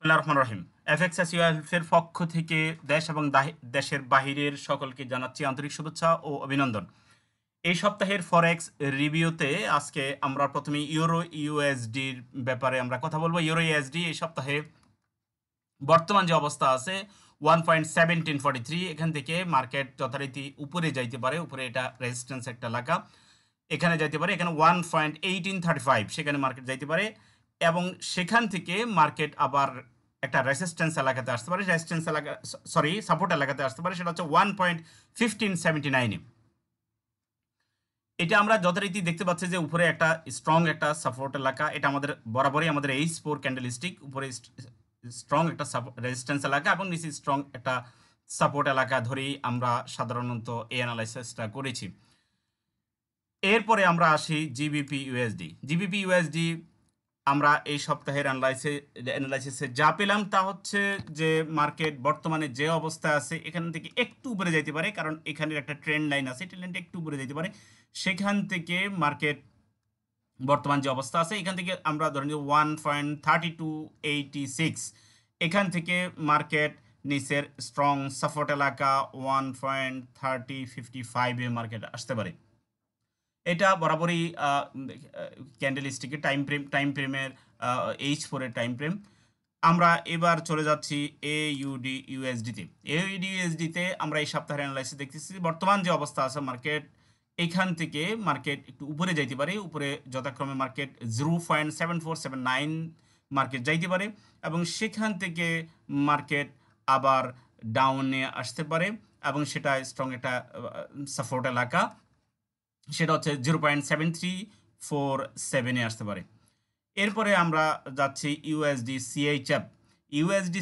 বিসমিল্লাহির রহমানির রহিম। এফএক্সএস ইউএলএফের পক্ষ থেকে দেশ এবং দেশের বাহিরের সকলকে জানাচ্ছি আন্তরিক শুভেচ্ছা ও অভিনন্দন। এই সপ্তাহের ফরেক্স রিভিউতে আজকে আমরা প্রথমে ইউরো ইউএসডির ব্যাপারে আমরা কথা বলবো। ইউরো ইউএসডি এই সপ্তাহে বর্তমান যে অবস্থা আছে 1.1743, এখান থেকে মার্কেট যথারীতি উপরে যাইতে পারে, উপরে এটা রেজিস্ট্যান্স একটা এলাকা, এখানে যাইতে পারে, এখানে 1.1835 সেখানে মার্কেট যাইতে পারে এবং সেখান থেকে মার্কেট আবার একটা রেজিস্ট্যান্স এলাকাতে আসতে পারে, রেজিস্ট্যান্স এলাকা সাপোর্ট এলাকাতে আসতে পারে, সেটা হচ্ছে 1.1579। এটা আমরা যথারীতি দেখতে পাচ্ছি যে উপরে একটা স্ট্রং একটা সাপোর্ট এলাকা, এটা আমাদের বরাবরই আমাদের H4 ক্যান্ডেলস্টিক, উপরে স্ট্রং একটা রেজিস্ট্যান্স এলাকা এবং নিচে স্ট্রং একটা সাপোর্ট এলাকা ধরেই আমরা সাধারণত এই অ্যানালাইসিসটা করেছি। এরপরে আমরা আসি জিবিপি ইউএসডি। আমরা এই সপ্তাহের অ্যানালাইসিসে যা পেলাম তা হচ্ছে যে মার্কেট বর্তমানে যে অবস্থায় আছে এখান থেকে একটু উপরে যেতে পারে, কারণ এখানের একটা ট্রেন্ড লাইন আছে, ট্রেন্ড লাইনটা একটু উপরে যেতে পারে। সেখান থেকে মার্কেট বর্তমান যে অবস্থা আছে এখান থেকে আমরা ধরেন যে 1.3286, এখান থেকে মার্কেট নিচের স্ট্রং সাপোর্ট এলাকা 1.3055 মার্কেট আসতে পারে। এটা বরাবরই ক্যান্ডেলস্টিকের টাইম ফ্রেমের H4 এর টাইম ফ্রেম। আমরা এবার চলে যাচ্ছি ইউএসডিতে আমরা এই সপ্তাহের অ্যানালাইসিস দেখতেছি বর্তমান যে অবস্থা আছে মার্কেট এখান থেকে মার্কেট একটু উপরে যাইতে পারে, উপরে যথাক্রমে মার্কেট 0.7479 মার্কেট যাইতে পারে এবং সেখান থেকে মার্কেট আবার ডাউনে আসতে পারে এবং সেটা স্ট্রং একটা সাপোর্ট এলাকা, সেটা হচ্ছে 0.7347 আসতে পারে। এরপরে আমরা যাচ্ছি ইউএসডি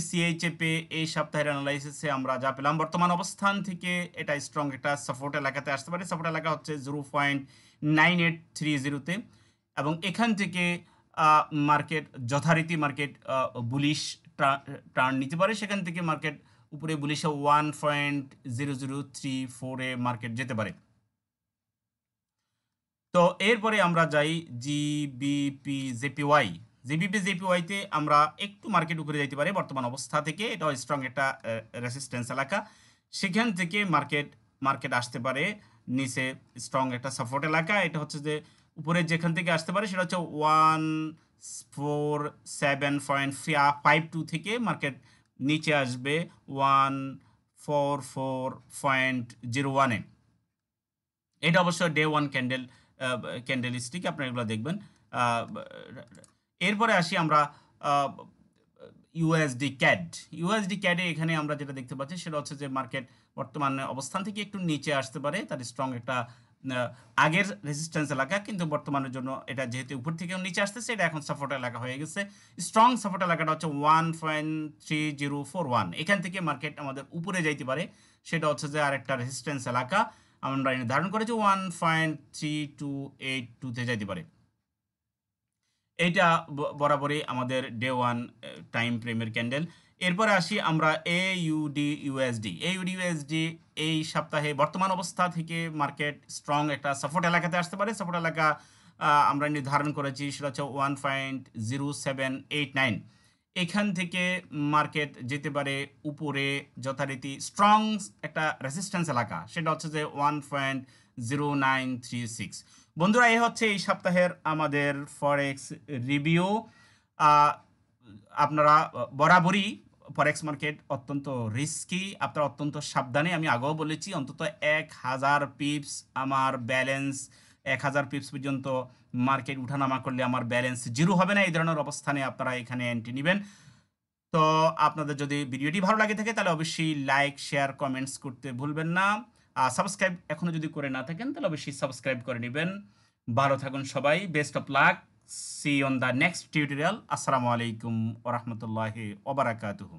সিএইচএফে এই সপ্তাহের অ্যানালাইসিসে আমরা যা পেলাম বর্তমান অবস্থান থেকে এটা স্ট্রং একটা সাপোর্ট এলাকাতে আসতে পারে, সাপোর্ট এলাকা হচ্ছে 0.9830-তে এবং এখান থেকে মার্কেট যথারীতি মার্কেট বুলিশ টার্ন নিতে পারে, সেখান থেকে মার্কেট উপরে বুলিশে 1.0034 মার্কেট যেতে পারে। তো এরপরে আমরা যাই জিবিপি-জেপিওয়াইতে আমরা একটু মার্কেট উপরে যাইতে পারি বর্তমান অবস্থা থেকে, এটা স্ট্রং একটা রেসিস্ট্যান্স এলাকা, সেখান থেকে মার্কেট আসতে পারে নিচে স্ট্রং একটা সাপোর্ট এলাকা, এটা হচ্ছে যে উপরে যেখান থেকে আসতে পারে সেটা হচ্ছে 147.52 থেকে মার্কেট নিচে আসবে 144.01-এ। এটা অবশ্য ডে ওয়ান ক্যান্ডেলস্টিক, আপনারা এগুলো দেখবেন। এরপরে আসি আমরা ইউএসডি ক্যাডে এখানে আমরা যেটা দেখতে পাচ্ছি সেটা হচ্ছে যে মার্কেট বর্তমান অবস্থান থেকে একটু নিচে আসতে পারে, তার স্ট্রং একটা আগের রেজিস্ট্যান্স এলাকা, কিন্তু বর্তমানের জন্য এটা যেহেতু উপর থেকে নিচে আসতেছে এটা এখন সাপোর্ট এলাকা হয়ে গেছে। স্ট্রং সাপোর্ট এলাকাটা হচ্ছে 1.3041, এখান থেকে মার্কেট আমাদের উপরে যাইতে পারে, সেটা হচ্ছে যে আরেকটা রেজিস্ট্যান্স এলাকা আমরা নির্ধারণ করেছি 1.3282-তে যাইতে পারে। এইটা বরাবরই আমাদের ডে ওয়ান টাইম ফ্রেমের ক্যান্ডেল। এরপরে আসি আমরা ইউএসডি এই সপ্তাহে বর্তমান অবস্থা থেকে মার্কেট স্ট্রং একটা সাপোর্ট এলাকাতে আসতে পারে, সাপোর্ট এলাকা আমরা নির্ধারণ করেছি সেটা হচ্ছে 1.0789, এখান থেকে মার্কেট যেতে পারে উপরে যথারীতি স্ট্রং একটা রেসিস্ট্যান্স এলাকা, সেটা হচ্ছে যে 1.0936। বন্ধুরা, এই হচ্ছে এই সপ্তাহের আমাদের ফরেক্স রিভিউ। আপনারা বরাবরই ফরেক্স মার্কেট অত্যন্ত রিস্কি, আপনারা অত্যন্ত সাবধানে, আমি আগেও বলেছি অন্তত 1000 পিপস আমার ব্যালেন্স, 1000 পিপস পর্যন্ত মার্কেট উঠানামা করলে আমার ব্যালেন্স জিরো হবে না, এই ধরনের অবস্থানে আপনারা এখানে এন্ট্রি নেবেন। তো আপনাদের যদি ভিডিওটি ভালো লাগে থাকে তাহলে অবশ্যই লাইক, শেয়ার, কমেন্টস করতে ভুলবেন না। সাবস্ক্রাইব এখনও যদি করে না থাকেন তাহলে অবশ্যই সাবস্ক্রাইব করে নেবেন। ভালো থাকুন সবাই, best of luck, see on the next tutorial. আসসালামু আলাইকুম ওয়া রাহমাতুল্লাহি ওয়া বারাকাতুহু।